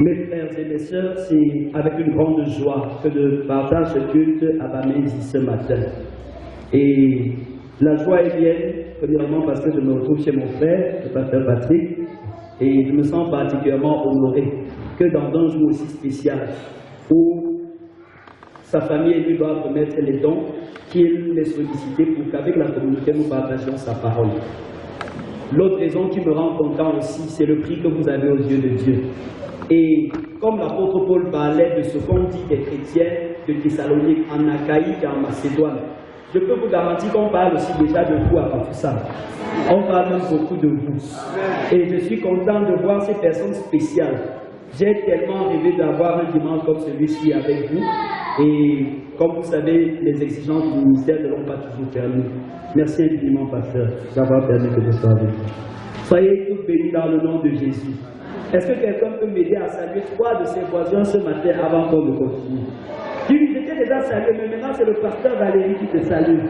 Mes frères et mes sœurs, c'est avec une grande joie que je partage ce culte à Bamezi ce matin. Et la joie est mienne, premièrement parce que je me retrouve chez mon frère, le pasteur Patrick, et je me sens particulièrement honoré que dans un jour aussi spécial où sa famille et lui doivent remettre les dons, qu'il les sollicité pour qu'avec la communauté nous partagions sa parole. L'autre raison qui me rend content aussi, c'est le prix que vous avez aux yeux de Dieu. Et comme l'apôtre Paul parlait de ce qu'on dit des chrétiens de Thessalonique, en Achaïque et en Macédoine, je peux vous garantir qu'on parle aussi déjà de vous avant tout ça. On parle même beaucoup de vous. Et je suis content de voir ces personnes spéciales. J'ai tellement rêvé d'avoir un dimanche comme celui-ci avec vous. Et comme vous savez, les exigences du ministère ne l'ont pas toujours permis. Merci infiniment, pasteur, d'avoir permis que je sois avec vous. Soyez tous bénis dans le nom de Jésus. Est-ce que quelqu'un peut m'aider à saluer 3 de ses voisins ce matin avant qu'on ne continue? Oui, j'étais déjà salué, mais maintenant c'est le pasteur Valérie qui te salue.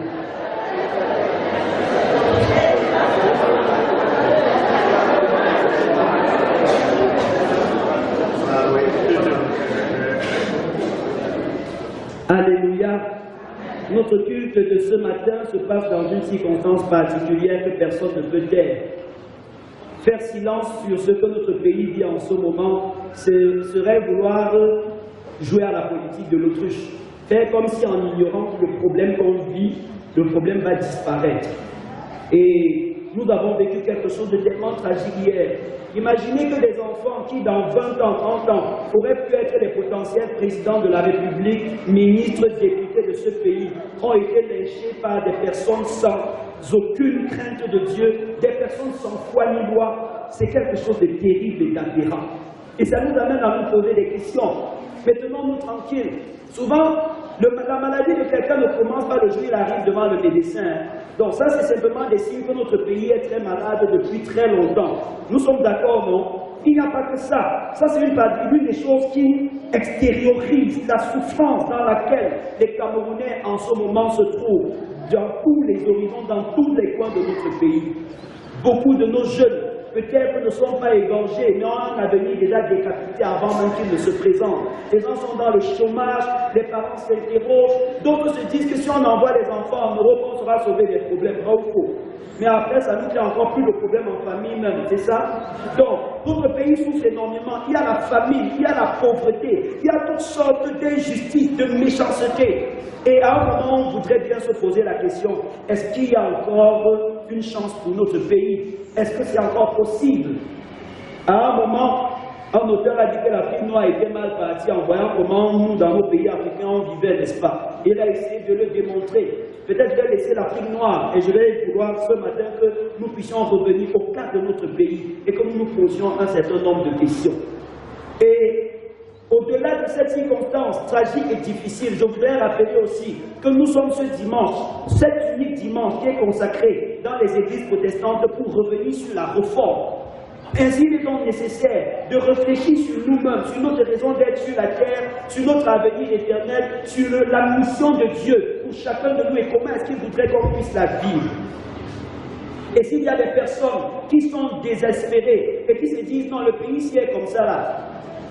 Alléluia. Notre culte de ce matin se passe dans une circonstance particulière que personne ne peut taire. Faire silence sur ce que notre pays vit en ce moment, ce serait vouloir jouer à la politique de l'autruche. Faire comme si en ignorant le problème qu'on vit, le problème va disparaître. Et nous avons vécu quelque chose de tellement tragique hier. Imaginez que des enfants qui, dans 20 ans, 30 ans, auraient pu être les potentiels présidents de la République, ministres, députés de ce pays, ont été lynchés par des personnes sans aucune crainte de Dieu, des personnes sans foi ni loi. C'est quelque chose de terrible et d'aberrant. Et ça nous amène à nous poser des questions. Maintenons-nous tranquilles. Souvent, la maladie de quelqu'un ne commence pas le jour où il arrive devant le médecin. Donc ça, c'est simplement des signes que notre pays est très malade depuis très longtemps. Nous sommes d'accord, non? Il n'y a pas que ça. Ça, c'est une des choses qui extériorise la souffrance dans laquelle les Camerounais en ce moment se trouvent, dans tous les horizons, dans tous les coins de notre pays. Beaucoup de nos jeunes, peut-être ne sont pas égorgés, mais ont un avenir déjà décapité avant même qu'ils ne se présentent. Les gens sont dans le chômage, les parents s'interrogent, d'autres se disent que si on envoie les enfants en Europe, on sera sauvé des problèmes, vrai ou faux. Mais après, ça nous crée encore plus de problèmes en famille même, c'est ça? Donc, notre pays souffre énormément. Il y a la famine, il y a la pauvreté, il y a toutes sortes d'injustices, de méchanceté. Et à un moment, on voudrait bien se poser la question, est-ce qu'il y a encore une chance pour notre pays? Est-ce que c'est encore possible? À un moment, un auteur a dit que l'Afrique noire était mal partie en voyant comment nous, dans nos pays africains, on vivait, n'est-ce pas? Il a essayé de le démontrer. Peut-être je vais laisser l'Afrique noire et je vais vouloir ce matin que nous puissions revenir au cas de notre pays et que nous nous posions un certain nombre de questions. Et au-delà de cette circonstance tragique et difficile, je voudrais rappeler aussi que nous sommes ce dimanche, cet unique dimanche qui est consacré dans les églises protestantes pour revenir sur la réforme. Ainsi, il est donc nécessaire de réfléchir sur nous-mêmes, sur notre raison d'être sur la terre, sur notre avenir éternel, sur la mission de Dieu pour chacun de nous et comment est-ce qu'il voudrait qu'on puisse la vivre. Et s'il y a des personnes qui sont désespérées et qui se disent non, le pays ici est comme ça là,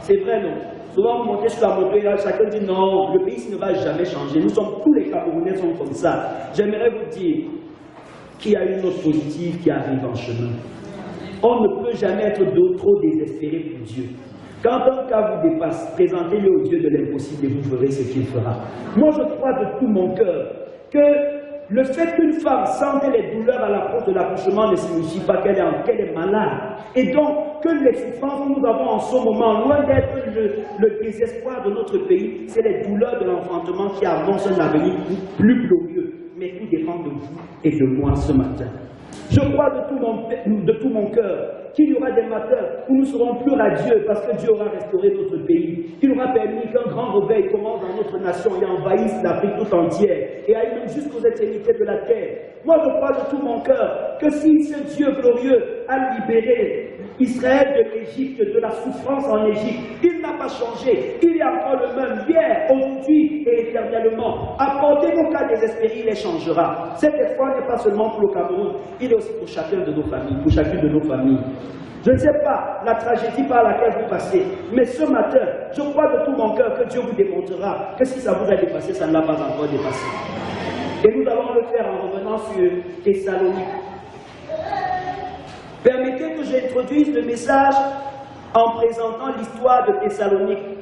c'est vrai non. Souvent, vous montez sur la moto et là, chacun dit non, le pays ici ne va jamais changer. Nous sommes, tous les Camerounais sont comme ça. J'aimerais vous dire qu'il y a une autre positive qui arrive en chemin. On ne peut jamais être trop désespéré pour Dieu. Quand un cas vous dépasse, présentez-le au Dieu de l'impossible et vous verrez ce qu'il fera. Moi, je crois de tout mon cœur que le fait qu'une femme sente les douleurs à l'approche de l'accouchement ne signifie pas qu'elle est malade. Et donc, que les souffrances que nous avons en ce moment, loin d'être le désespoir de notre pays, c'est les douleurs de l'enfantement qui annoncent un avenir plus glorieux. Mais tout dépend de vous et de moi ce matin. Je crois de tout mon cœur qu'il y aura des matins où nous serons plus radieux parce que Dieu aura restauré notre pays. Il aura permis qu'un grand réveil commence dans notre nation et envahisse l'Afrique tout entière et aille même jusqu'aux extrémités de la terre. Moi, je crois de tout mon cœur que si ce Dieu glorieux a libéré Israël de l'Égypte, de la souffrance en Égypte, il n'a pas changé. Il est encore le même hier, aujourd'hui et éternellement. Apportez vos cas désespérés, il les changera. Cet espoir n'est pas seulement pour le Cameroun, il est aussi pour chacun de nos familles, pour chacune de nos familles. Je ne sais pas la tragédie par laquelle vous passez, mais ce matin, je crois de tout mon cœur que Dieu vous démontrera que si ça vous a dépassé, ça ne l'a pas encore dépassé. Et nous allons le faire en revenant sur Thessalonique. Permettez que j'introduise le message en présentant l'histoire de Thessalonique,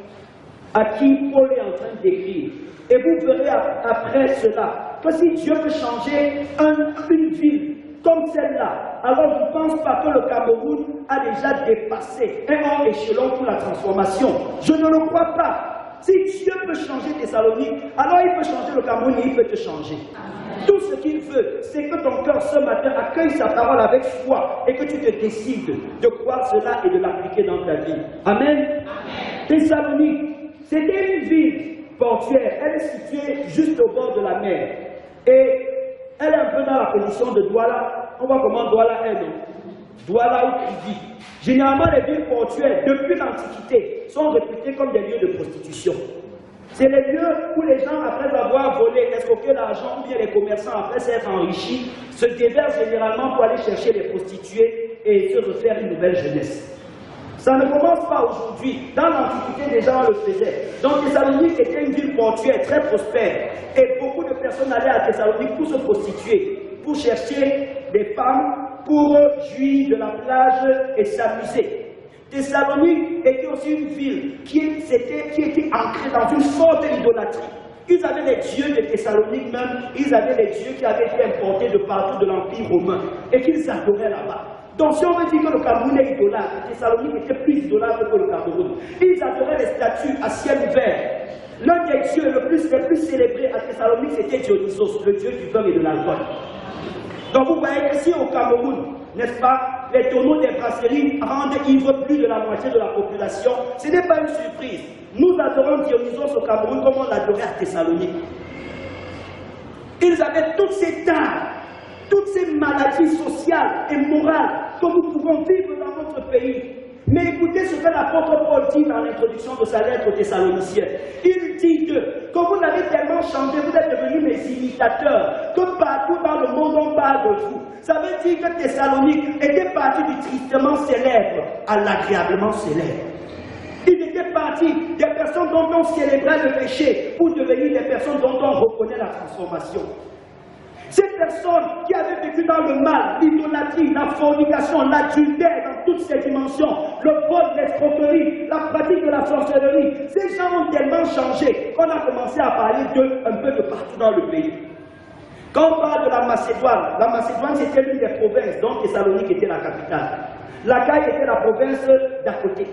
à qui Paul est en train d'écrire. Et vous verrez après cela que si Dieu peut changer une ville comme celle-là, alors je ne pense pas que le Cameroun a déjà dépassé un échelon pour la transformation. Je ne le crois pas. Si Dieu peut changer Thessalonique, alors il peut changer le Cameroun et il peut te changer. Tout ce qu'il veut, c'est que ton cœur ce matin accueille sa parole avec foi et que tu te décides de croire cela et de l'appliquer dans ta vie. Amen. Thessalonique, c'était une ville portuaire. Elle est située juste au bord de la mer. Et elle est un peu dans la position de Douala. On voit comment Douala est, non? Douala ou Krivi. Généralement, les villes portuaires, depuis l'Antiquité, sont réputées comme des lieux de prostitution. C'est les lieux où les gens, après avoir volé, escroqué l'argent, ou bien les commerçants, après s'être enrichis, se déversent généralement pour aller chercher les prostituées et se refaire une nouvelle jeunesse. Ça ne commence pas aujourd'hui. Dans l'Antiquité, les gens le faisaient. Donc Thessalonique était une ville portuaire très prospère. Et beaucoup de personnes allaient à Thessalonique pour se prostituer, pour chercher des femmes, pour jouir de la plage et s'amuser. Thessalonique était aussi une ville qui était ancrée dans une forte idolâtrie. Ils avaient les dieux de Thessalonique même, ils avaient les dieux qui avaient été importés de partout de l'Empire romain et qu'ils adoraient là-bas. Donc si on veut dire que le Cameroun est idolâtre, Thessalonique était plus idolâtre que le Cameroun. Ils adoraient les statues à ciel ouvert. L'un des dieux les plus célébrés à Thessalonique, c'était Dionysos, le dieu du vin et de l'alcool. Donc vous voyez que si au Cameroun, n'est-ce pas, les tonneaux des brasseries rendent ivres plus de la moitié de la population, ce n'est pas une surprise. Nous adorons Dionysos au Cameroun comme on l'adorait à Thessalonique. Ils avaient toutes ces tares, toutes ces maladies sociales et morales que nous pouvons vivre dans notre pays. Mais écoutez ce que l'apôtre Paul dit dans l'introduction de sa lettre aux Thessaloniciens. Il dit que vous avez tellement changé, vous êtes devenus mes imitateurs, que partout dans le monde on parle de vous. Ça veut dire que Thessalonique était parti du tristement célèbre à l'agréablement célèbre. Il était parti des personnes dont on célébrait le péché pour devenir des personnes dont on reconnaît la transformation. Ces personnes qui avaient vécu dans le mal, l'idolâtrie, la fornication, l'adultère dans toutes ses dimensions, le vol, l'escroquerie, la pratique de la sorcellerie, ces gens ont tellement changé qu'on a commencé à parler d'eux un peu de partout dans le pays. Quand on parle de la Macédoine c'était l'une des provinces dont Thessalonique était la capitale. L'Achaïe était la province d'à côté.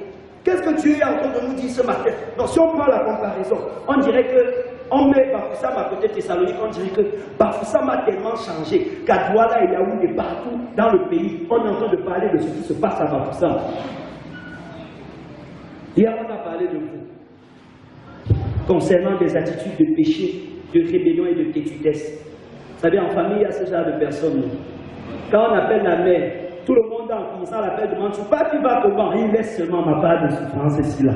Qu'est-ce que Dieu est en train de nous dire ce matin? Donc si on prend la comparaison, on dirait que on met Bafoussam à côté de Thessalonique, on dirait que Bafoussam a tellement changé qu'à Douala et Yaoundé, partout dans le pays, on est en train de parler de ce qui se passe à Bafoussam. Hier, on a parlé de vous, concernant des attitudes de péché, de rébellion et de têtudesse. Vous savez, en famille, il y a ce genre de personnes. Quand on appelle la mère, tout le monde en finissant l'appel demande, tu vas comment? Il laisse seulement ma part de souffrance ici là.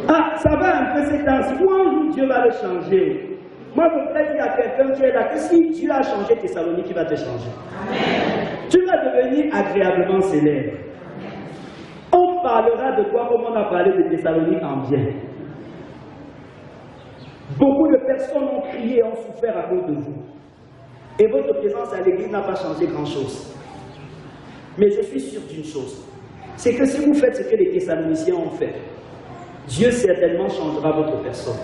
Ah, ça va un peu ces temps-ci. Où Dieu va le changer? Moi, je voudrais dire à quelqu'un qui est là que si Dieu a changé Thessalonique, il va te changer. Amen. Tu vas devenir agréablement célèbre. On parlera de toi comme on a parlé de Thessalonique en bien. Beaucoup de personnes ont crié et ont souffert à cause de vous. Et votre présence à l'église n'a pas changé grand-chose. Mais je suis sûr d'une chose, c'est que si vous faites ce que les Thessaloniciens ont fait, Dieu certainement changera votre personne.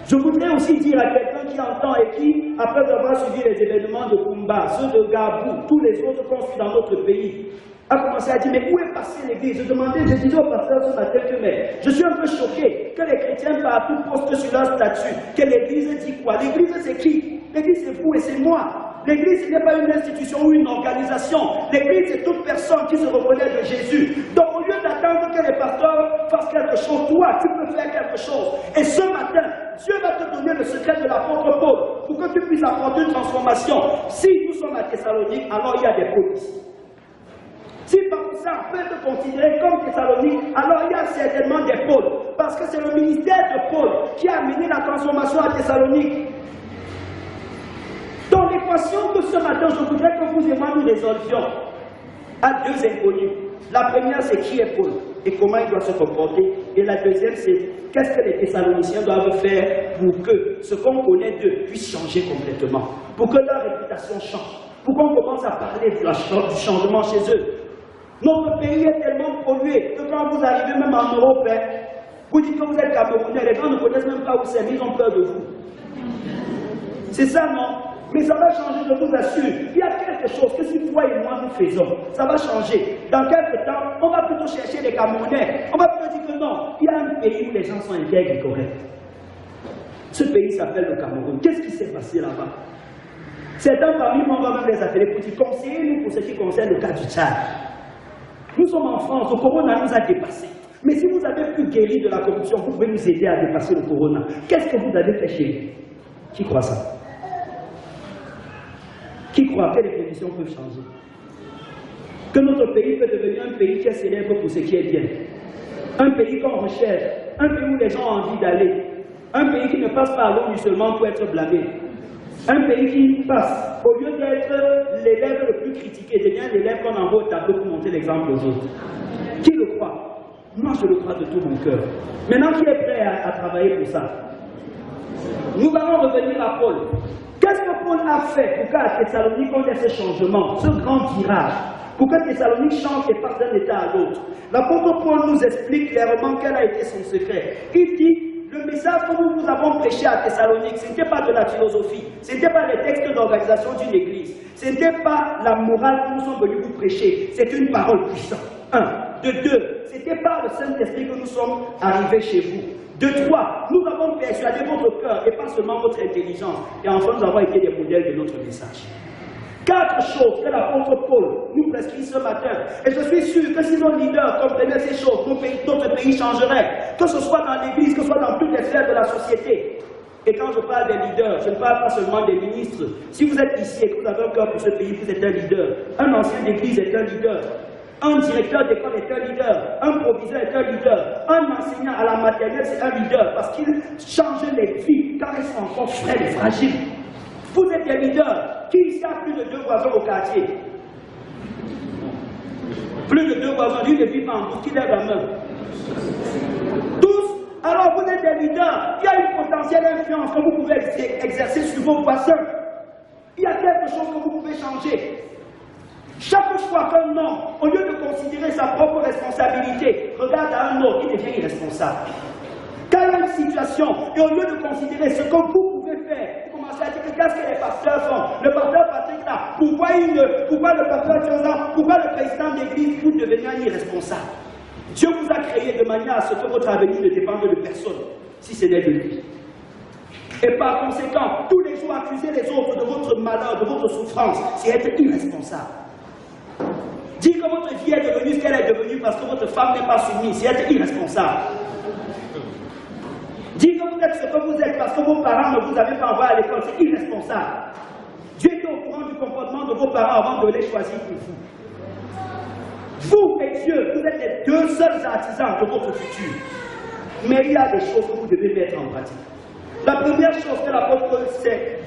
Je voudrais aussi dire à quelqu'un qui entend et qui, après avoir suivi les événements de Kumba, ceux de Gabou, tous les autres qu'on suit dans notre pays, a commencé à dire, mais où est passée l'église? Je disais au pasteur ce matin que, mais je suis un peu choqué que les chrétiens partout postent sur leur statut, que l'église dit quoi? L'église c'est qui? L'église c'est vous et c'est moi. L'église, ce n'est pas une institution ou une organisation. L'église, c'est toute personne qui se reconnaît de Jésus. Donc, au lieu d'attendre que les pasteurs fassent quelque chose, toi, tu peux faire quelque chose. Et ce matin, Dieu va te donner le secret de l'apôtre Paul pour que tu puisses apporter une transformation. Si nous sommes à Thessalonique, alors il y a des pôles ici. Si Bafoussam peut être considéré comme Thessalonique, alors il y a certainement des pôles. Parce que c'est le ministère de Paul qui a amené la transformation à Thessalonique. Dans l'équation que ce matin, je voudrais que vous et moi nous résolvions à deux inconnus. La première, c'est qui est Paul et comment il doit se comporter. Et la deuxième, c'est qu'est-ce que les Thessaloniciens doivent faire pour que ce qu'on connaît d'eux puisse changer complètement, pour que leur réputation change, pour qu'on commence à parler du changement chez eux. Notre pays est tellement pollué que quand vous arrivez même en Europe, vous dites que vous êtes Camerounais, les gens ne connaissent même pas où c'est, mais ils ont peur de vous. C'est ça, non? Mais ça va changer, je vous assure. Il y a quelque chose que si toi et moi nous faisons, ça va changer. Dans quelques temps, on va plutôt chercher les Camerounais. On va plutôt dire que non, il y a un pays où les gens sont intègres et corrects. Ce pays s'appelle le Cameroun. Qu'est-ce qui s'est passé là-bas? Certains parmi nous, on va même les appeler pour dire conseillez-nous pour ce qui concerne le cas du Tchad. Nous sommes en France, le corona nous a dépassés. Mais si vous avez pu guérir de la corruption, vous pouvez nous aider à dépasser le corona. Qu'est-ce que vous avez fait chez nous? Qui croit ça? Qui croit que les conditions peuvent changer? Que notre pays peut devenir un pays qui est célèbre pour ce qui est bien. Un pays qu'on recherche, un pays où les gens ont envie d'aller. Un pays qui ne passe pas à l'ONU seulement pour être blâmé. Un pays qui passe, au lieu d'être l'élève le plus critiqué, devient l'élève qu'on envoie au tableau pour montrer l'exemple aux autres. Qui le croit? Moi, je le crois de tout mon cœur. Maintenant, qui est prêt à travailler pour ça? Nous allons revenir à Paul. Qu'est-ce que Paul a fait pour qu'à Thessalonique on ait ce changement, ce grand virage, pour que Thessalonique change et passe d'un état à l'autre? L'apôtre Paul nous explique clairement quel a été son secret. Il dit, le message que nous vous avons prêché à Thessalonique, ce n'était pas de la philosophie, ce n'était pas les textes d'organisation d'une église, ce n'était pas la morale que nous sommes venus vous prêcher, c'est une parole puissante. Un. De deux, ce n'était pas le Saint-Esprit que nous sommes arrivés chez vous. De trois, nous avons persuadé votre cœur et pas seulement votre intelligence. Et enfin, nous avons été des modèles de notre message. Quatre choses que l'apôtre Paul nous prescrit ce matin. Et je suis sûr que si nos leaders comprenaient ces choses, notre pays changerait. Que ce soit dans l'église, que ce soit dans toutes les sphères de la société. Et quand je parle des leaders, je ne parle pas seulement des ministres. Si vous êtes ici et que vous avez un cœur pour ce pays, vous êtes un leader. Un ancien d'église est un leader. Un directeur d'école est un leader, un proviseur est un leader, un enseignant à la maternelle c'est un leader parce qu'il change les vies car ils sont encore frêles et fragiles. Vous êtes des leaders. Qui ici a plus de 2 voisins au quartier? Plus de 2 voisins, lui ne vit pas en tout, qui lève la main. Tous, alors vous êtes des leaders. Il y a une potentielle influence que vous pouvez exercer sur vos voisins. Il y a quelque chose que vous pouvez changer. Chaque fois qu'un homme, au lieu de considérer sa propre responsabilité, regarde à un autre, il devient irresponsable. Quand il y a une situation, et au lieu de considérer ce que vous pouvez faire, vous commencez à dire qu'est-ce que les pasteurs font? Le pasteur Patrick là, pourquoi le pasteur Thionza, pourquoi le président d'église, vous devenez un irresponsable? Dieu vous a créé de manière à ce que votre avenir ne dépende de personne, si ce n'est de lui. Et par conséquent, tous les jours accuser les autres de votre malheur, de votre souffrance, c'est être irresponsable. Dire que votre vie est devenue ce qu'elle est devenue parce que votre femme n'est pas soumise, c'est être irresponsable. Dire que vous êtes ce que vous êtes parce que vos parents ne vous avaient pas envoyé à l'école, c'est irresponsable. Dieu était au courant du comportement de vos parents avant de les choisir pour vous. Vous et Dieu, vous êtes les deux seuls artisans de votre futur. Mais il y a des choses que vous devez mettre en pratique. La première chose que l'apôtre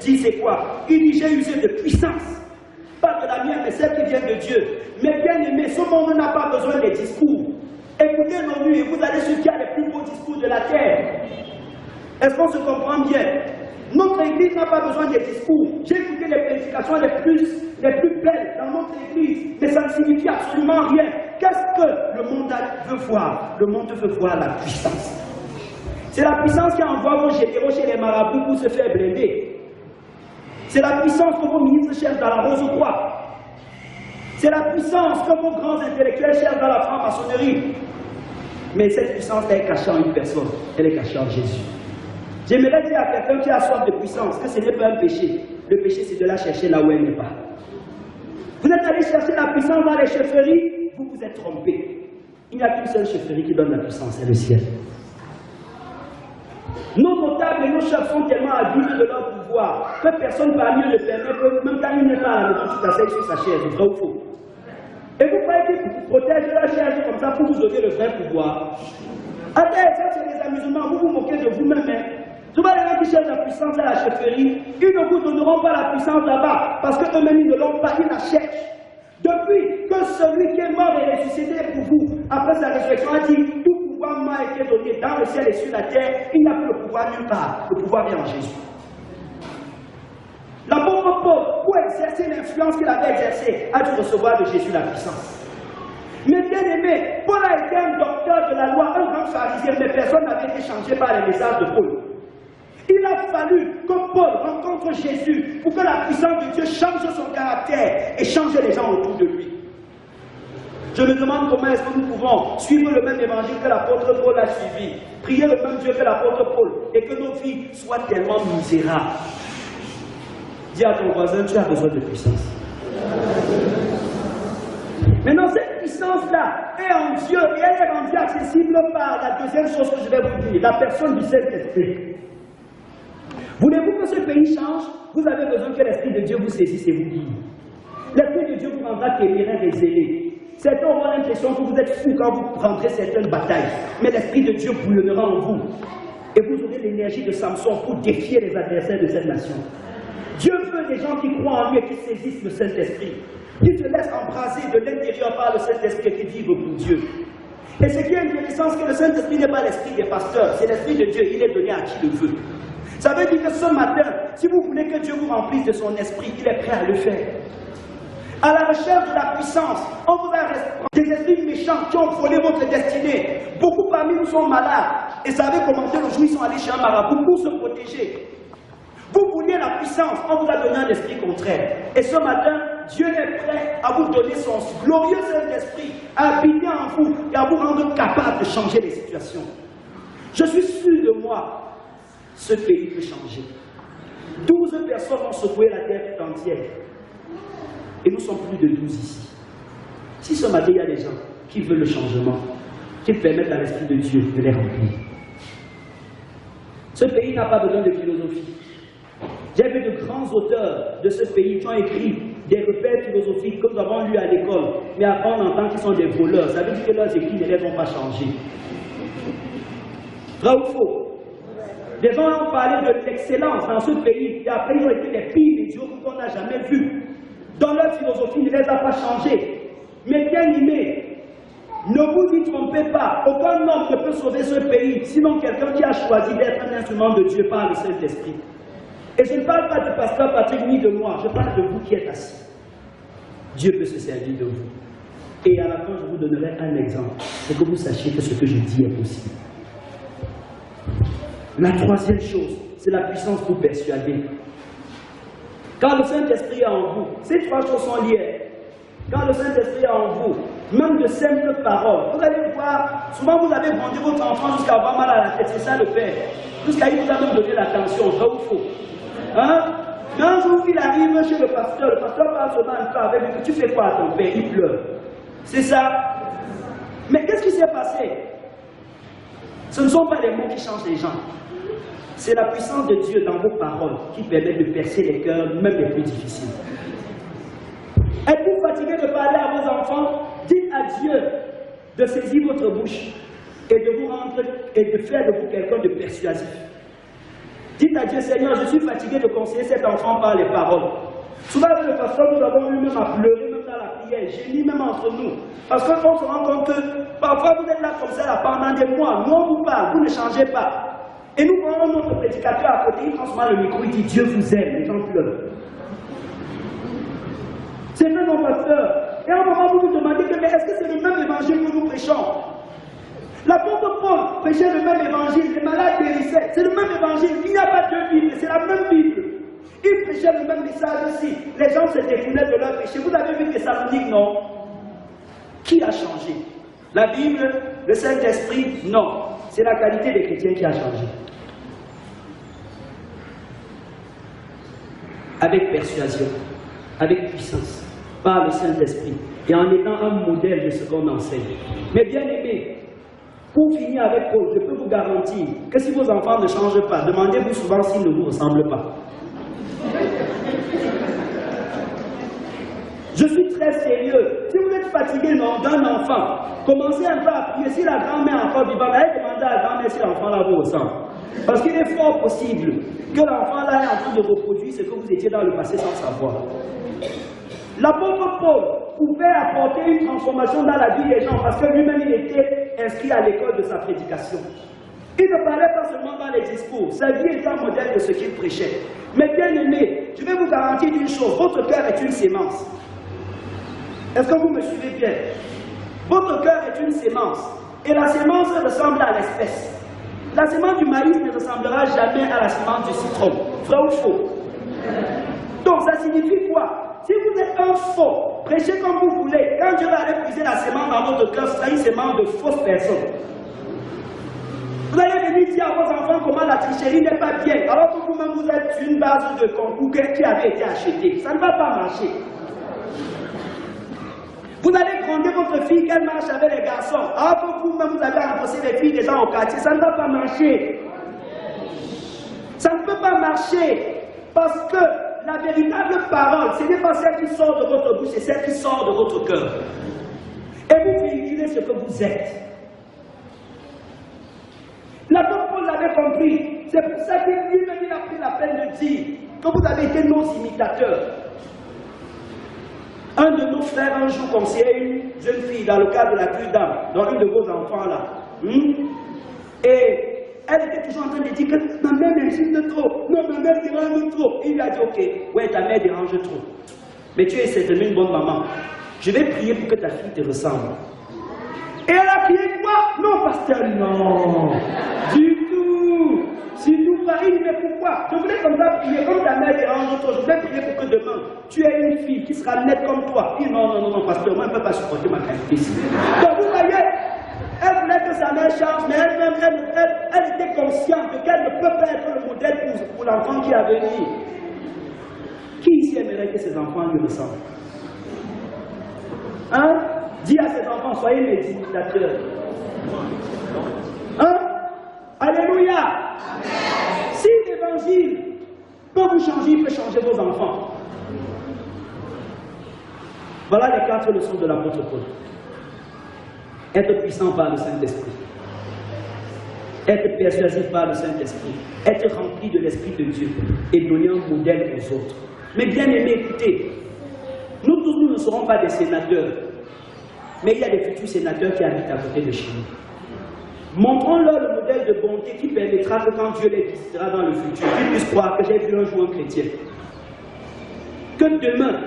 dit, c'est quoi? Il dit, j'ai usé de puissance. Pas de la mienne, mais celle qui vient de Dieu. Mais bien aimé, ce monde n'a pas besoin des discours. Écoutez l'ONU et vous allez sur qui a les plus beaux discours de la terre. Est-ce qu'on se comprend bien? Notre église n'a pas besoin des discours. J'ai écouté les prédications les plus belles dans notre église, mais ça ne signifie absolument rien. Qu'est-ce que le monde veut voir? Le monde veut voir la puissance. C'est la puissance qui envoie vos généraux chez les marabouts pour se faire blinder. C'est la puissance que vos ministres cherchent dans la rose croix. C'est la puissance que vos grands intellectuels cherchent dans la franc-maçonnerie. Mais cette puissance, elle est cachée en une personne. Elle est cachée en Jésus. J'aimerais dire à quelqu'un qui a soif de puissance que ce n'est pas un péché. Le péché, c'est de la chercher là où elle n'est pas. Vous êtes allé chercher la puissance dans les chefferies, vous vous êtes trompé. Il n'y a qu'une seule chefferie qui donne la puissance, c'est le ciel. Nos notables et nos chefs sont tellement abusés de leur pouvoir que personne parmi eux ne permet que, même quand il n'est pas à la maison, tu t'asseyes sur sa chaise, vrai ou faux? Et vous croyez qu'ils protègent la chaise comme ça pour vous donner le vrai pouvoir? Attends, ça c'est des amusements, vous vous moquez de vous-même. Souvent les gens qui cherchent la puissance à la chefferie, ils ne vous donneront pas la puissance là-bas, parce qu'eux-mêmes ils ne l'ont pas, ils la cherchent. Depuis que celui qui est mort et ressuscité pour vous, après sa résurrection, a dit, tout pouvoir m'a été donné dans le ciel et sur la terre, il n'a plus le pouvoir nulle part. Le pouvoir vient en Jésus. L'apôtre Paul, pour exercer l'influence qu'il avait exercée, a dû recevoir de Jésus la puissance. Mais bien aimé, Paul a été un docteur de la loi, un grand pharisien, mais personne n'avait été changé par les messages de Paul. Il a fallu que Paul rencontre Jésus pour que la puissance de Dieu change son caractère et change les gens autour de lui. Je me demande comment est-ce que nous pouvons suivre le même évangile que l'apôtre Paul a suivi, prier le même Dieu que l'apôtre Paul, et que nos vies soient tellement misérables. Dis à ton voisin, tu as besoin de puissance. Maintenant, cette puissance-là est en Dieu et elle est rendue accessible par la deuxième chose que je vais vous dire, la personne du Saint-Esprit. Voulez-vous que ce pays change? Vous avez besoin que l'Esprit de Dieu vous saisisse et vous guide. L'Esprit de Dieu vous rendra téméraire et zélé. Certains auront l'impression que vous êtes fou quand vous prendrez certaines batailles, mais l'Esprit de Dieu bouillonnera en vous. Et vous aurez l'énergie de Samson pour défier les adversaires de cette nation. Dieu veut des gens qui croient en lui et qui saisissent le Saint-Esprit, qui se laissent embraser de l'intérieur par le Saint-Esprit et qui vivent pour Dieu. Et ce qui est intéressant, c'est que le Saint-Esprit n'est pas l'esprit des pasteurs, c'est l'Esprit de Dieu, il est donné à qui le veut. Ça veut dire que ce matin, si vous voulez que Dieu vous remplisse de son esprit, il est prêt à le faire. À la recherche de la puissance, on vous a des esprits méchants qui ont volé votre destinée. Beaucoup parmi nous sont malades et savez comment le jour ils sont allés chez un marabout pour se protéger. Vous vouliez la puissance, on vous a donné un esprit contraire. Et ce matin, Dieu est prêt à vous donner son glorieux Saint-Esprit, à habiter en vous et à vous rendre capable de changer les situations. Je suis sûr de moi, ce pays peut changer. 12 personnes ont secoué la terre tout entière. Et nous sommes plus de 12 ici. Si ce matin il y a des gens qui veulent le changement, qui permettent à l'Esprit de Dieu de les remplir. Ce pays n'a pas besoin de philosophie. J'ai vu de grands auteurs de ce pays qui ont écrit des repères philosophiques que nous avons lus à l'école, mais après on entend qu'ils sont des voleurs. Ça veut dire que leurs écrits ne les ont pas changés. Vrai ou faux? Les gens ont parlé de l'excellence dans ce pays, et après ils ont été les pires médiocres qu'on n'a jamais vus. Dans leur philosophie ne les a pas changés. Mais bien aimés, ne vous y trompez pas, aucun homme ne peut sauver ce pays, sinon quelqu'un qui a choisi d'être un instrument de Dieu par le Saint-Esprit. Et je ne parle pas du pasteur Patrick ni de moi, je parle de vous qui êtes assis. Dieu peut se servir de vous. Et à la fin, je vous donnerai un exemple, c'est que vous sachiez que ce que je dis est possible. La troisième chose, c'est la puissance pour persuader. Quand le Saint-Esprit est en vous, ces trois choses sont liées. Quand le Saint-Esprit est en vous, même de simples paroles, vous allez voir, souvent vous avez vendu votre enfant jusqu'à avoir mal à la tête, c'est ça le Père. Jusqu'à il vous a même donné l'attention, vrai ou faux? Hein? Un jour, il arrive chez le pasteur parle seulement un peu avec lui, tu fais quoi à ton père? Il pleure. C'est ça. Mais qu'est-ce qui s'est passé? Ce ne sont pas les mots qui changent les gens. C'est la puissance de Dieu dans vos paroles qui permet de percer les cœurs, même les plus difficiles. Êtes-vous fatigué de parler à vos enfants? Dites à Dieu de saisir votre bouche et de vous rendre et de faire de vous quelqu'un de persuasif. Dites à Dieu, Seigneur, je suis fatigué de conseiller cet enfant par les paroles. Souvent, avec le pasteur, nous avons eu même à pleurer, même dans la prière, gémir même entre nous. Parce qu'on se rend compte que parfois vous êtes là comme ça, là, pendant des mois, nous on vous parle, vous ne changez pas. Et nous voyons notre prédicateur à côté, il prend souvent le micro, il dit Dieu vous aime, les gens pleurent. C'est même mon pasteur. Et à un moment, vous vous demandez que, mais est-ce que c'est le même évangile que nous prêchons? L'apôtre Paul prêchait le même évangile, les malades guérissaient, c'est le même évangile, il n'y a pas deux Bibles, c'est la même Bible. Il prêchait le même message aussi, les gens se défoulaient de leur péché. Vous avez vu Thessalonique, non? Qui a changé? La Bible, le Saint-Esprit, non. C'est la qualité des chrétiens qui a changé. Avec persuasion, avec puissance, par le Saint-Esprit, et en étant un modèle de ce qu'on enseigne. Mais bien aimé, pour finir avec Paul, je peux vous garantir que si vos enfants ne changent pas, demandez-vous souvent s'ils ne vous ressemblent pas. Je suis très sérieux. Si vous êtes fatigué d'un enfant, commencez un peu à prier. Si la grand-mère est encore vivante, allez demander à la grand-mère si l'enfant là vous ressemble. Parce qu'il est fort possible que l'enfant là est en train de reproduire ce que vous étiez dans le passé sans savoir. L'apôtre Paul, pouvait apporter une transformation dans la vie des gens parce que lui-même il était inscrit à l'école de sa prédication. Il ne parlait pas seulement dans les discours, sa vie était un modèle de ce qu'il prêchait. Mais bien aimé, je vais vous garantir une chose, votre cœur est une sémence. Est-ce que vous me suivez bien? Votre cœur est une sémence. Et la sémence ressemble à l'espèce. La sémence du maïs ne ressemblera jamais à la sémence du citron. Vrai ou faux? Donc ça signifie quoi? Si vous êtes un faux, prêchez comme vous voulez. Quand Dieu va aller puiser la sémence dans votre cœur, ce sera une sémence de fausses personnes. Vous allez venir dire à vos enfants comment la tricherie n'est pas bien, alors que vous-même vous êtes une base de concours qui avait été achetée. Ça ne va pas marcher. Vous allez gronder votre fille qu'elle marche avec les garçons, alors que vous-même vous avez embrassé les filles des gens au quartier. Ça ne va pas marcher. Ça ne peut pas marcher parce que la véritable parole, ce n'est pas celle qui sort de votre bouche, c'est celle qui sort de votre cœur. Et vous véhiculez ce que vous êtes. L'apôtre Paul l'avait compris. C'est pour ça qu'il lui-même il a pris la peine de dire que vous avez été nos imitateurs. Un de nos frères un jour conseillait une jeune fille dans le cadre de la cure d'âme, dans une de vos enfants là. Et elle était toujours en train de dire que ma mère m'insiste trop, non, ma mère dérange trop. Il lui a dit ok, ouais, ta mère dérange trop. Mais tu es certainement une bonne maman. Je vais prier pour que ta fille te ressemble. Et elle a crié quoi? Non, pasteur, non. Du tout. Si nous parie, mais pourquoi? Je voulais comme ça prier, comme ta mère dérange trop. Je voulais prier pour que demain, tu aies une fille qui sera nette comme toi. Il dit non, non, non, non, pasteur, moi, je ne peux pas supporter ma qualité ici. Donc vous voyez, elle voulait que sa mère change, mais elle-même, elle était consciente qu'elle ne peut pas être le modèle pour l'enfant qui a venir. Qui ici aimerait que ses enfants lui ressemblent? Hein? Dis à ses enfants, soyez mes imitateurs. Hein? Alléluia! Amen. Si l'évangile peut vous changer, il peut changer vos enfants. Voilà les 4 leçons de l'apôtre Paul. Être puissant par le Saint-Esprit. Être persuasif par le Saint-Esprit. Être rempli de l'Esprit de Dieu et donner un modèle aux autres. Mais bien aimés, écoutez, nous tous, nous ne serons pas des sénateurs. Mais il y a des futurs sénateurs qui habitent à côté de chez nous. Montrons-leur le modèle de bonté qui permettra que quand Dieu les visitera dans le futur, qu'ils puissent croire que j'ai vu un jour un chrétien. Que demain,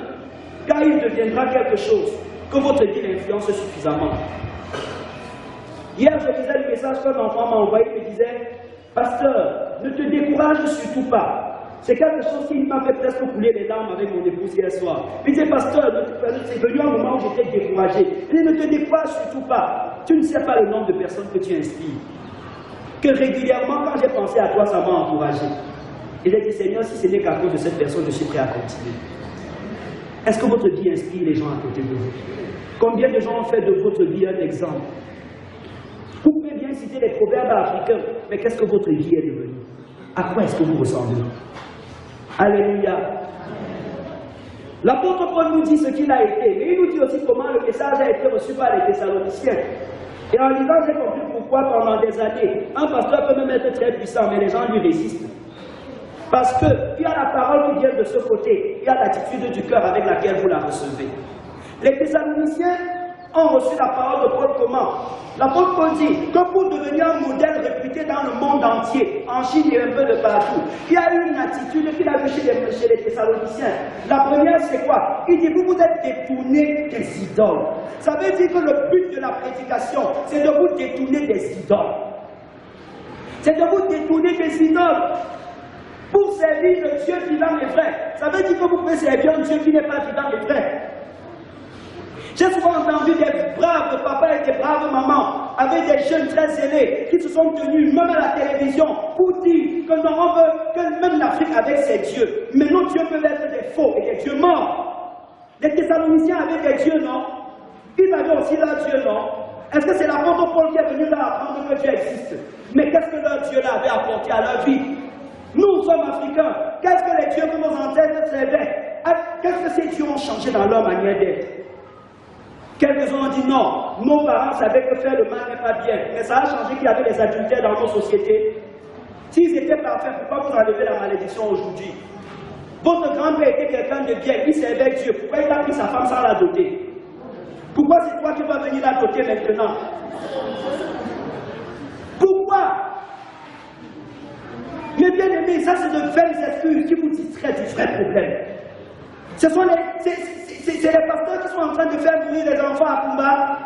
quand il deviendra quelque chose, que votre vie l'influence suffisamment. Hier, je lisais le message qu'un enfant m'a envoyé, il me disait « Pasteur, ne te décourage surtout pas. » C'est quelque chose qui m'a fait presque couler les larmes avec mon épouse hier soir. Il disait, pasteur, c'est venu un moment où j'étais découragé. Il dit, ne te décourage surtout pas. Tu ne sais pas le nombre de personnes que tu inspires. Que régulièrement, quand j'ai pensé à toi, ça m'a encouragé. Et j'ai dit, Seigneur, si ce n'est qu'à cause de cette personne, je suis prêt à continuer. Est-ce que votre vie inspire les gens à côté de vous? Combien de gens ont fait de votre vie un exemple? Vous pouvez bien citer les proverbes africains, mais qu'est-ce que votre vie est devenue? À quoi est-ce que vous ressemblez? Alléluia. L'apôtre Paul nous dit ce qu'il a été, mais il nous dit aussi comment le message a été reçu par les Thessaloniciens. Et en lisant, j'ai compris pourquoi pendant des années, un pasteur peut même être très puissant, mais les gens lui résistent. Parce qu'il y a la parole qui vient de ce côté, il y a l'attitude du cœur avec laquelle vous la recevez. Les Thessaloniciens ont reçu la parole de Paul comment? L'apôtre Paul dit que pour devenir un modèle réputé dans le monde entier, en Chine et un peu de partout, il y a eu une attitude qu'il a vue chez les Thessaloniciens. La première, c'est quoi? Il dit, vous vous êtes détournés des idoles. Ça veut dire que le but de la prédication, c'est de vous détourner des idoles. C'est de vous détourner des idoles pour servir le Dieu vivant et vrai. Ça veut dire que vous pouvez servir un Dieu qui n'est pas vivant et vrai. J'ai souvent entendu des braves papas et des braves mamans avec des jeunes très zélés qui se sont tenus même à la télévision pour dire que non, on veut que même l'Afrique avec ses dieux. Mais nos dieux peuvent être des faux et des dieux morts. Les Thessaloniciens avaient des dieux, non? Ils avaient aussi leurs dieux, non? Est-ce que c'est l'apôtre Paul qui est venu leur apprendre que Dieu existe? Mais qu'est-ce que leur Dieu là avait apporté à leur vie? Nous sommes africains. Qu'est-ce que les dieux que nos ancêtres servaient? Qu'est-ce que ces dieux ont changé dans leur manière d'être? Quelques-uns ont dit non, nos parents savaient que faire le mal n'est pas bien, mais ça a changé qu'il y avait des adultères dans nos sociétés. S'ils étaient parfaits, pourquoi vous enlevez la malédiction aujourd'hui? Votre grand-père était quelqu'un de bien, il servait Dieu, pourquoi il a pris sa femme sans la doter? Pourquoi c'est toi qui vas venir à côté maintenant? Pourquoi? Mes bien-aimés, ça c'est de vaines excuses qui vous distraient du vrai problème. C'est les pasteurs qui sont en train de faire mourir les enfants à Kumba.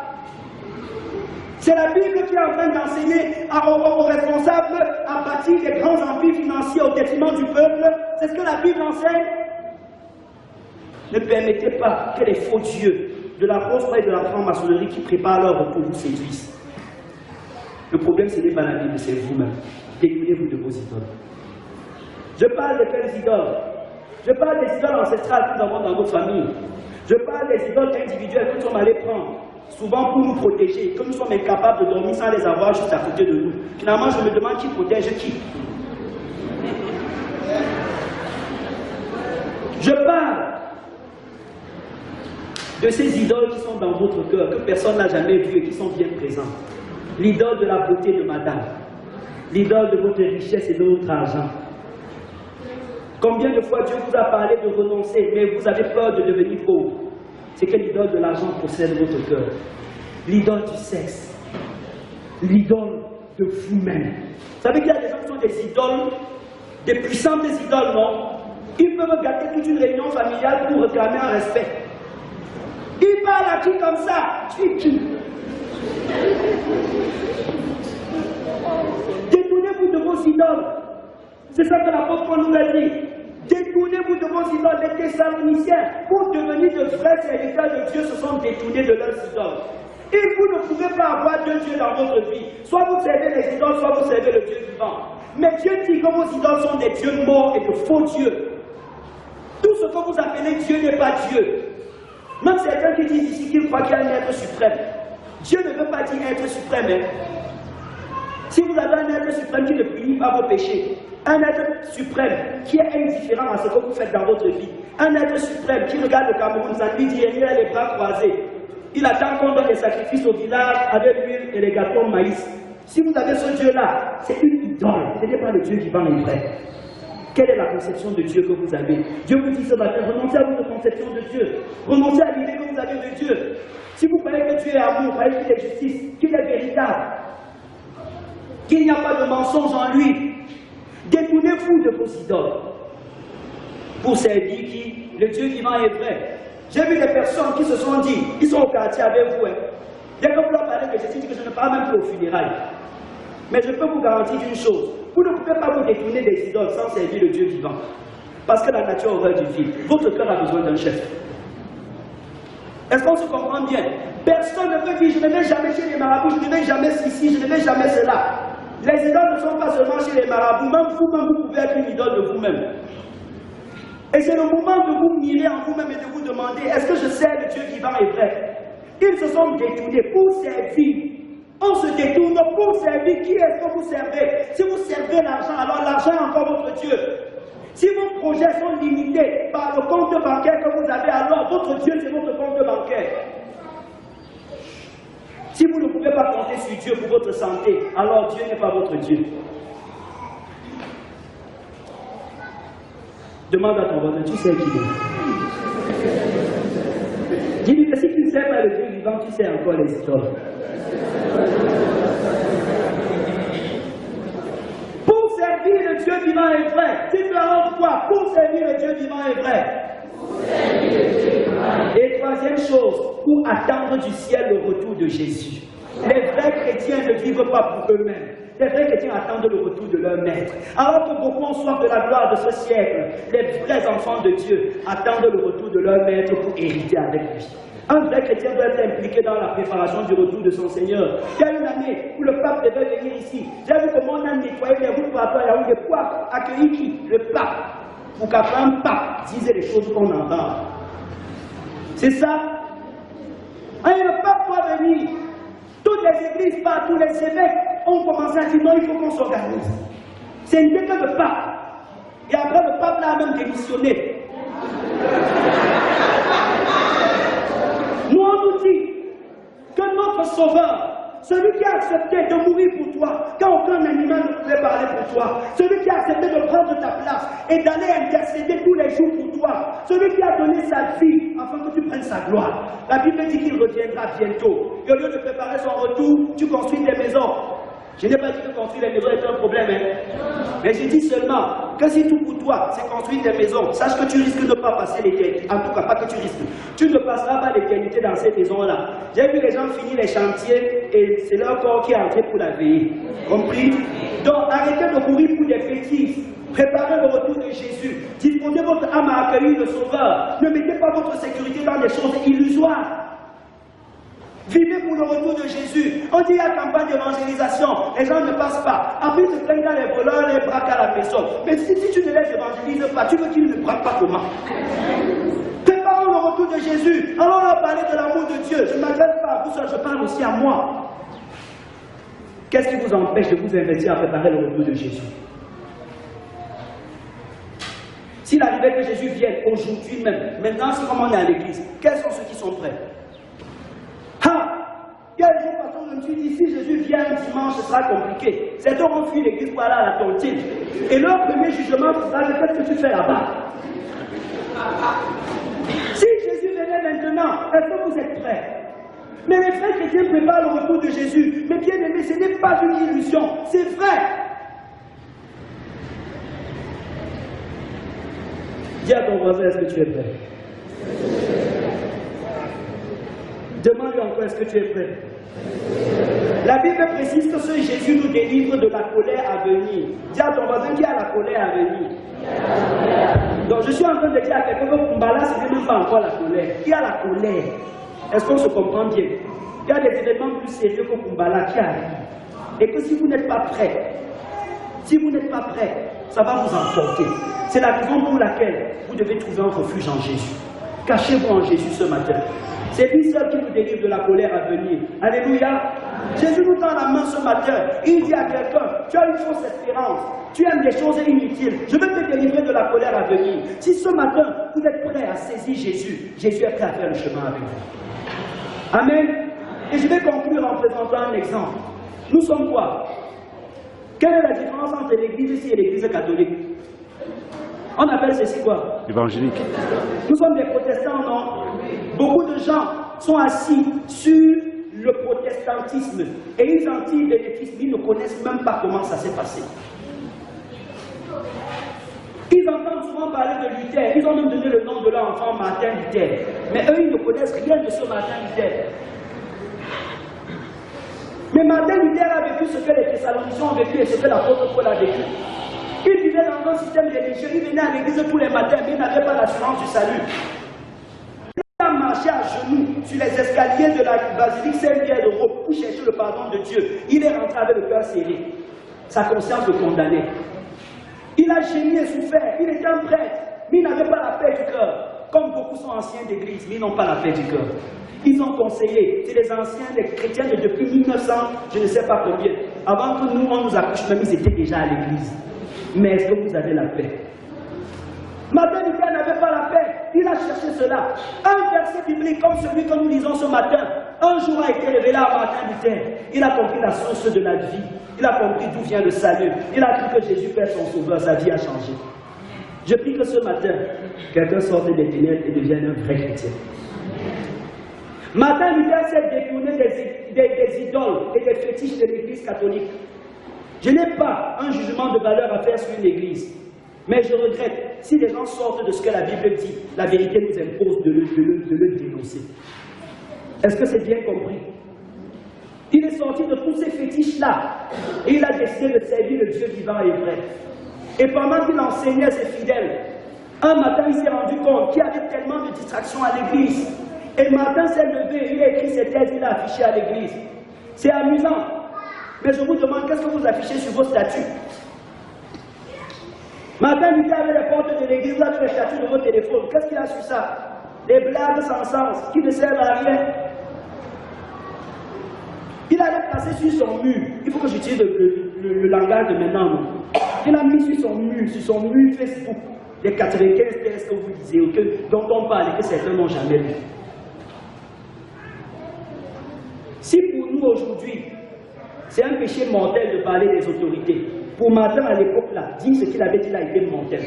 C'est la Bible qui est en train d'enseigner aux responsables à bâtir des grands empires financiers au détriment du peuple. C'est ce que la Bible enseigne. Ne permettez pas que les faux dieux de la grosse et de la franc-maçonnerie qui préparent leur retour vous séduisent. Le problème, ce n'est pas la Bible, c'est vous-même. Découlez-vous de vos idoles. Je parle de quelles idoles? Je parle des idoles ancestrales que nous avons dans nos familles. Je parle des idoles individuelles que nous sommes allés prendre, souvent pour nous protéger, que nous sommes incapables de dormir sans les avoir juste à côté de nous. Finalement, je me demande qui protège qui. Je parle de ces idoles qui sont dans votre cœur, que personne n'a jamais vues et qui sont bien présentes. L'idole de la beauté de madame, l'idole de votre richesse et de votre argent. Combien de fois Dieu vous a parlé de renoncer, mais vous avez peur de devenir pauvre? C'est que l'idole de l'argent possède votre cœur. L'idole du sexe. L'idole de vous-même. Vous savez qu'il y a des gens qui sont des idoles, des puissantes idoles, non? Ils peuvent gâter toute une réunion familiale pour réclamer un respect. Ils parlent à qui comme ça? Tu es qui? Détournez-vous de vos idoles. C'est ça que l'apôtre Paul nous a dit. Détournez-vous de vos idoles. Les Thessaloniciens, pour devenir de vrais serviteurs de Dieu, se sont détournés de leurs idoles. Et vous ne pouvez pas avoir deux dieux dans votre vie. Soit vous servez les idoles, soit vous servez le Dieu vivant. Mais Dieu dit que vos idoles sont des dieux morts et de faux dieux. Tout ce que vous appelez Dieu n'est pas Dieu. Même certains qui disent ici qu'ils croient qu'il y a un être suprême. Dieu ne veut pas dire être suprême. Hein. Si vous avez un être suprême qui ne punit pas vos péchés, un être suprême qui est indifférent à ce que vous faites dans votre vie, un être suprême qui regarde le Cameroun, ça lui dit, il a les bras croisés, il attend qu'on donne les sacrifices au village avec l'huile et les gâteaux de maïs. Si vous avez ce Dieu-là, c'est une idole, ce n'est pas le Dieu vivant et vrai. Quelle est la conception de Dieu que vous avez? Dieu vous dit ce matin, renoncez à votre conception de Dieu. Renoncez à l'idée que vous avez de Dieu. Si vous croyez que Dieu est amour, croyez qu'il est justice, qu'il est véritable, qu'il n'y a pas de mensonge en lui, détournez-vous de vos idoles pour servir qui? Le Dieu vivant est vrai. J'ai vu des personnes qui se sont dit, ils sont au quartier avec vous. Hein. Dès que vous leur parlez de Jésus, que je ne parle même plus aux funérailles. Mais je peux vous garantir une chose. Vous ne pouvez pas vous détourner des idoles sans servir le Dieu vivant. Parce que la nature horreur du vide. Votre cœur a besoin d'un chef. Est-ce qu'on se comprend bien? Personne ne peut dire, je ne vais jamais chez les marabouts, je ne vais jamais ici, je ne vais jamais cela. Les idoles ne sont pas seulement chez les marabouts, même vous-même, vous pouvez être une idole de vous-même. Et c'est le moment de vous mirer en vous-même et de vous demander, est-ce que je sers le Dieu vivant et vrai? Ils se sont détournés pour servir. On se détourne pour servir. Qui est-ce que vous servez? Si vous servez l'argent, alors l'argent est encore votre Dieu. Si vos projets sont limités par le compte bancaire que vous avez, alors votre Dieu, c'est votre compte bancaire. Si vous ne pouvez pas compter sur Dieu pour votre santé, alors Dieu n'est pas votre Dieu. Demande à ton voisin, tu sais qui est. Dis-lui que si tu ne sais pas le Dieu vivant, tu sais encore les histoires. Pour servir le Dieu vivant et vrai, tu dois avoir quoi? Pour servir le Dieu vivant et vrai. Et troisième chose, pour attendre du ciel le retour de Jésus. Les vrais chrétiens ne vivent pas pour eux-mêmes. Les vrais chrétiens attendent le retour de leur maître. Alors que beaucoup ont soif de la gloire de ce siècle, les vrais enfants de Dieu attendent le retour de leur maître pour hériter avec lui. Un vrai chrétien doit être impliqué dans la préparation du retour de son Seigneur. Il y a une année où le pape devait venir ici. J'ai vu comment on a nettoyé les routes pour Yaoundé pour accueillir qui? Le pape. Pour qu'un pape dise les choses qu'on entend. C'est ça. Et le pape doit venir. Toutes les églises, pas tous les évêques ont commencé à dire non, il faut qu'on s'organise. C'est une décret de pape. Et après, le pape l'a même démissionné. Nous, on nous dit que notre sauveur, celui qui a accepté de mourir pour toi, quand aucun animal ne pouvait parler pour toi, celui qui a accepté de prendre ta place et d'aller intercéder tous les jours pour toi, celui qui a donné sa vie afin que tu prennes sa gloire. La Bible dit qu'il reviendra bientôt. Et au lieu de préparer son retour, tu construis des maisons. Je n'ai pas dit que construire les maisons est un problème, mais je dis seulement que si tout pour toi, c'est construire des maisons, sache que tu risques de ne pas passer l'éternité. En tout cas, pas que tu risques. Tu ne passeras pas l'éternité dans ces maisons-là. J'ai vu les gens finir les chantiers et c'est leur corps qui est entré pour la veiller. Compris? Donc, arrêtez de courir pour des bêtises. Préparez le retour de Jésus. Disposez votre âme à accueillir le Sauveur. Ne mettez pas votre sécurité dans des choses illusoires. Vivez pour le retour de Jésus. On dit il y a campagne d'évangélisation, les gens ne passent pas. Après, ils se plaignent dans les voleurs, les braquent à la maison. Mais si tu ne les évangélises pas, tu veux qu'ils ne braquent pas comment? Préparons le retour de Jésus. Allons leur parler de l'amour de Dieu. Je ne m'adresse pas à vous seul, je parle aussi à moi. Qu'est-ce qui vous empêche de vous investir à préparer le retour de Jésus? S'il arrivait que Jésus vienne aujourd'hui même, maintenant, c'est comme on est à l'église, quels sont ceux qui sont prêts? Il y a des jours, pasteur, je me suis dit, si Jésus vient dimanche, ce sera compliqué. Certains ont fui l'église pour aller à la tontine. Et leur premier jugement, c'est ça, qu'est-ce que tu fais là-bas? Si Jésus venait maintenant, est-ce que vous êtes prêts? Mais les frères chrétiens préparent le retour de Jésus. Mais bien aimé, ce n'est pas une illusion, c'est vrai. Dis à ton voisin, est-ce que tu es prêt? Demande-lui encore, est-ce que tu es prêt? La Bible précise que ce Jésus nous délivre de la colère à venir. Dis à ton voisin qui a la colère à venir. Donc je suis en train de dire à quelqu'un que Kumbala, ce n'est même pas encore la colère. Qui a la colère? Est-ce qu'on se comprend bien? Il y a des événements plus sérieux que Kumbala qui arrivent. Et que si vous n'êtes pas prêt, ça va vous emporter. C'est la raison pour laquelle vous devez trouver un refuge en Jésus. Cachez-vous en Jésus ce matin. C'est lui seul qui nous délivre de la colère à venir. Alléluia. Jésus nous tend la main ce matin. Il dit à quelqu'un, tu as une fausse espérance. Tu aimes des choses inutiles. Je veux te délivrer de la colère à venir. Si ce matin, vous êtes prêt à saisir Jésus, Jésus est prêt à faire le chemin avec vous. Amen. Et je vais conclure en présentant un exemple. Nous sommes quoi? Quelle est la différence entre l'église ici et l'église catholique? On appelle ceci quoi? Évangélique. Nous sommes des protestants, non? Beaucoup de gens sont assis sur le protestantisme et ils en tirent bénéfice, mais ils ne connaissent même pas comment ça s'est passé. Ils entendent souvent parler de Luther, ils ont même donné le nom de leur enfant Martin Luther, mais eux ils ne connaissent rien de ce Martin Luther. Mais Martin Luther a vécu ce que les Thessaloniciens ont vécu et ce que l'apôtre Paul a vécu. Il vivait dans un système religieux, il venait à l'église tous les matins, mais il n'avait pas l'assurance du salut. Il a marché à genoux sur les escaliers de la basilique Saint-Pierre de Rome pour chercher le pardon de Dieu. Il est rentré avec le cœur serré. Sa conscience le condamnait. Il a gémi et souffert. Il était un prêtre, mais il n'avait pas la paix du cœur. Comme beaucoup sont anciens d'église, mais ils n'ont pas la paix du cœur. Ils ont conseillé. C'est les anciens, les chrétiens de depuis 1900, je ne sais pas combien. Avant que nous, on nous accouche, même ils étaient déjà à l'église. Mais est-ce que vous avez la paix? Martin Luther n'avait pas la paix. Il a cherché cela. Un verset biblique comme celui que nous lisons ce matin, un jour a été révélé à Martin Luther. Il a compris la source de la vie. Il a compris d'où vient le salut. Il a cru que Jésus Père son sauveur. Sa vie a changé. Je prie que ce matin, quelqu'un sorte des ténèbres et devienne un vrai chrétien. Martin Luther s'est détourné des idoles et des fétiches de l'église catholique. Je n'ai pas un jugement de valeur à faire sur une église. Mais je regrette, si les gens sortent de ce que la Bible dit, la vérité nous impose de le dénoncer. Est-ce que c'est bien compris? Il est sorti de tous ces fétiches-là et il a décidé de servir le Dieu vivant et vrai. Et pendant qu'il enseignait à ses fidèles, un matin il s'est rendu compte qu'il y avait tellement de distractions à l'église. Et Martin s'est levé, il a écrit ses thèses, il a affiché à l'église. C'est amusant. Mais je vous demande, qu'est-ce que vous affichez sur vos statuts? Martin Luther avait les portes de l'église, vous avez les statuts de vos téléphones. Qu'est-ce qu'il a sur ça? Des blagues sans sens, qui ne servent à rien. Il allait placer sur son mur. Il faut que j'utilise le langage de maintenant. Non? Il a mis sur son mur Facebook, les 95 thèses que vous lisez, dont on parle et que certains n'ont jamais lu. Si pour nous aujourd'hui, C'est un péché mortel de parler des autorités. Pour Martin, à l'époque-là, dire ce qu'il avait dit là était mortel.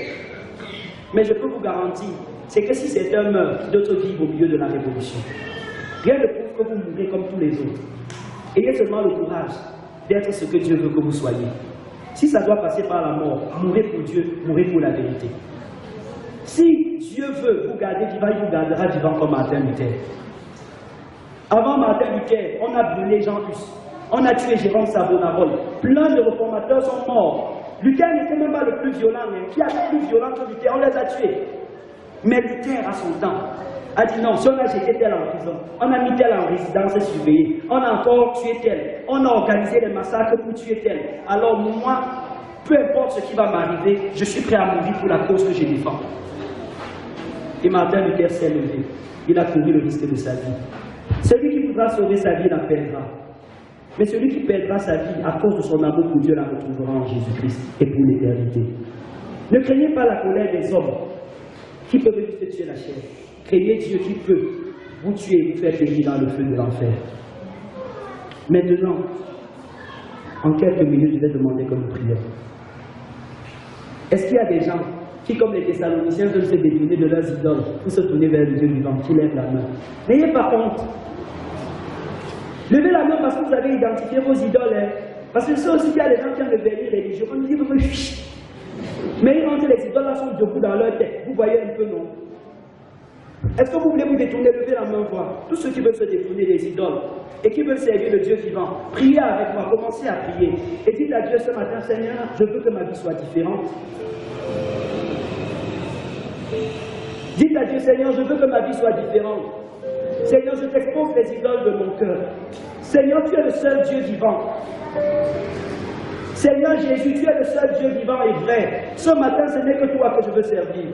Mais je peux vous garantir, c'est que si c'est un meurtre, d'autres vivent au milieu de la révolution. Rien ne prouve que vous mourrez comme tous les autres. Ayez seulement le courage d'être ce que Dieu veut que vous soyez. Si ça doit passer par la mort, mourrez pour Dieu, mourrez pour la vérité. Si Dieu veut vous garder vivant, il vous gardera vivant comme Martin Luther. Avant Martin Luther, on a brûlé Jean Hus, on a tué Jérôme Savonarole, plein de réformateurs sont morts. Luther n'était même pas le plus violent, mais qui a été plus violent que Luther, on les a tués. Mais Luther, à son temps, a dit non, si on a jeté tel en prison, on a mis tel en résidence surveillée, on a encore tué tel, on a organisé des massacres pour tuer tel. Alors moi, peu importe ce qui va m'arriver, je suis prêt à mourir pour la cause que je défends. Et Martin Luther s'est levé, il a couru le risque de sa vie. Celui qui voudra sauver sa vie la perdra. Mais celui qui perdra sa vie à cause de son amour pour Dieu la retrouvera en Jésus-Christ et pour l'éternité. Ne craignez pas la colère des hommes qui peuvent juste tuer la chair. Craignez Dieu qui peut vous tuer et vous faire périr dans le feu de l'enfer. Maintenant, en quelques minutes, je vais demander que nous prions. Est-ce qu'il y a des gens qui, comme les Thessaloniciens, veulent se détourner de leurs idoles pour se tourner vers le Dieu vivant, qui lève la main? N'ayez pas honte. Levez la main parce que vous avez identifié vos idoles. Hein? Parce que c'est aussi qu'il y a des gens qui ont le vernis religieux. On dit que chut. Mais ils rentrent, les idoles là sont debout dans leur tête. Vous voyez un peu, non? Est-ce que vous voulez vous détourner? Levez la main, voir. Tous ceux qui veulent se détourner des idoles et qui veulent servir le Dieu vivant, priez avec moi, commencez à prier. Et dites à Dieu ce matin, Seigneur, je veux que ma vie soit différente. Dites à Dieu, Seigneur, je veux que ma vie soit différente. Seigneur, je t'expose les idoles de mon cœur. Seigneur, tu es le seul Dieu vivant. Seigneur Jésus, tu es le seul Dieu vivant et vrai. Ce matin, ce n'est que toi que je veux servir.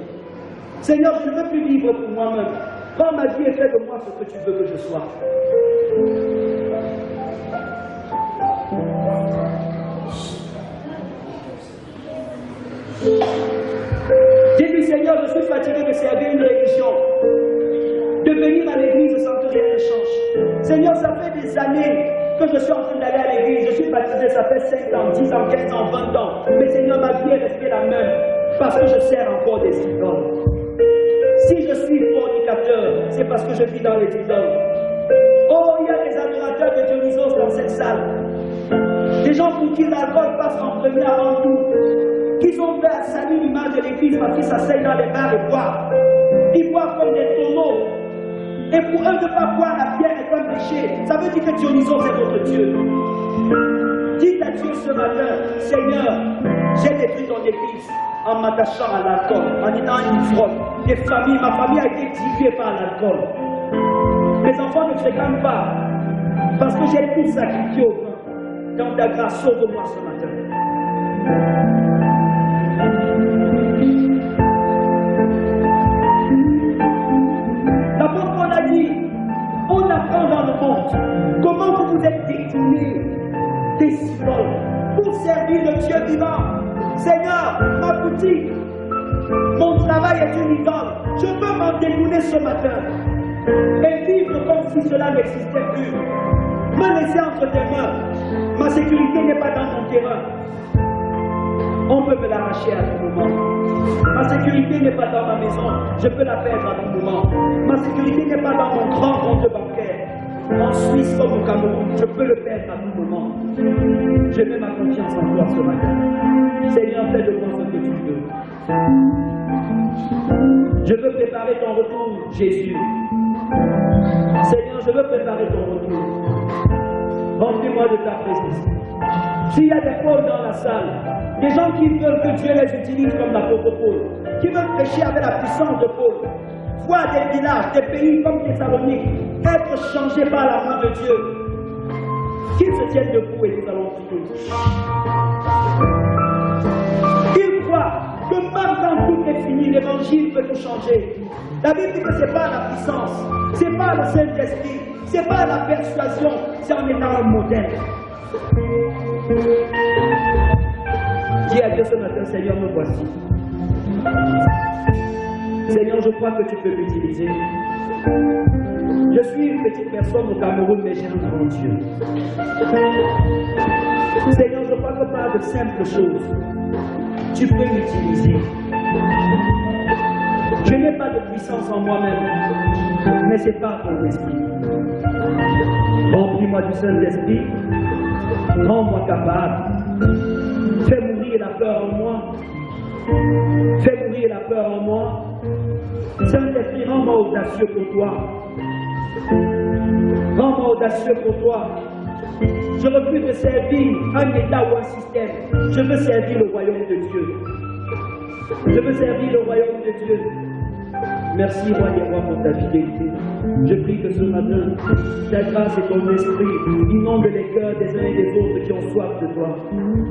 Seigneur, je ne veux plus vivre pour moi-même. Prends ma vie et fais de moi ce que tu veux que je sois. Dis-lui, Seigneur, je suis fatigué de servir une religion. De venir à l'église sans que rien ne change. Seigneur, ça fait des années que je suis en train d'aller à l'église. Je suis baptisé, ça fait 5 ans, 10 ans, 15 ans, 20 ans. Mais Seigneur, ma vie est restée la même parce que je sers encore des idoles. Si je suis fornicateur, c'est parce que je vis dans les idoles. Oh, il y a des adorateurs de Dionysos dans cette salle. Des gens pour qui l'alcool passe en premier avant tout. Qui sont faits à saluer l'image de l'église parce qu'ils s'asseyent dans les bars et boivent. Ils boivent comme des tonneaux. Et pour eux, ne pas boire la bière est un péché. Ça veut dire que Dionysos est votre Dieu. Dites à Dieu ce matin, Seigneur, j'ai détruit ton église en m'attachant à l'alcool, en étant une fraude. Ma famille a été diluée par l'alcool. Mes enfants ne fréquentent pas parce que j'ai tout sacrifié au vin. Dans ta grâce, sauve-moi ce matin. L'apôtre Paul a dit, on apprend dans le monde comment vous vous êtes détournés des idoles pour servir le Dieu vivant. Seigneur, ma boutique, mon travail est une idole. Je peux m'en détourner ce matin et vivre comme si cela n'existait plus. Me laisser entre tes mains. Ma sécurité n'est pas dans mon terrain. On peut me l'arracher à tout moment. Ma sécurité n'est pas dans ma maison. Je peux la perdre à tout moment. Ma sécurité n'est pas dans mon grand compte bancaire. En Suisse comme au Cameroun, je peux le perdre à tout moment. Je mets ma confiance en toi ce matin. Seigneur, fais de moi ce que tu veux. Je veux préparer ton retour, Jésus. Seigneur, je veux préparer ton retour. Remplis-moi de ta présence. S'il y a des Pauls dans la salle, des gens qui veulent que Dieu les utilise comme l'apôtre Paul, qui veulent prêcher avec la puissance de Paul, voir des villages, des pays comme Thessalonique, être changés par la main de Dieu, qu'ils se tiennent debout et nous allons prier. Ils croient que même quand tout est fini, l'évangile peut tout changer. La Bible dit que ce n'est pas la puissance, ce n'est pas le Saint-Esprit, ce n'est pas la persuasion, c'est en étant un modèle. Dis à Dieu ce matin, Seigneur, me voici. Seigneur, je crois que tu peux m'utiliser. Je suis une petite personne au Cameroun, mais j'ai un grand Dieu. Seigneur, je crois que par de simples choses, tu peux m'utiliser. Je n'ai pas de puissance en moi-même, mais c'est par ton esprit. Remplis-moi du Saint-Esprit, rends-moi capable. Fais mourir la peur en moi. Fais mourir la peur en moi. Saint-Esprit, rends-moi audacieux pour toi. Rends-moi audacieux pour toi. Je refuse de servir un État ou un système. Je veux servir le royaume de Dieu. Je veux servir le royaume de Dieu. Merci, roi des rois, pour ta fidélité. Je prie que ce matin, ta grâce et ton esprit inondent les cœurs des uns et des autres qui ont soif de toi.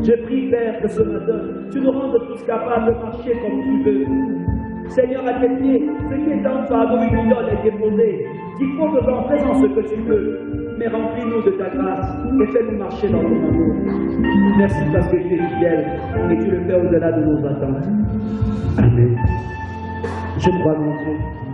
Je prie, Père, que ce matin, tu nous rendes tous capables de marcher comme tu veux. Seigneur, à tes pieds, ce qui est un fardeau, une idole est déposé. Dis-moi que j'en faisons ce que tu veux, mais remplis-nous de ta grâce et fais-nous marcher dans ton amour. Merci parce que tu es fidèle et tu le fais au-delà de nos attentes. Amen. Je crois, mon Dieu.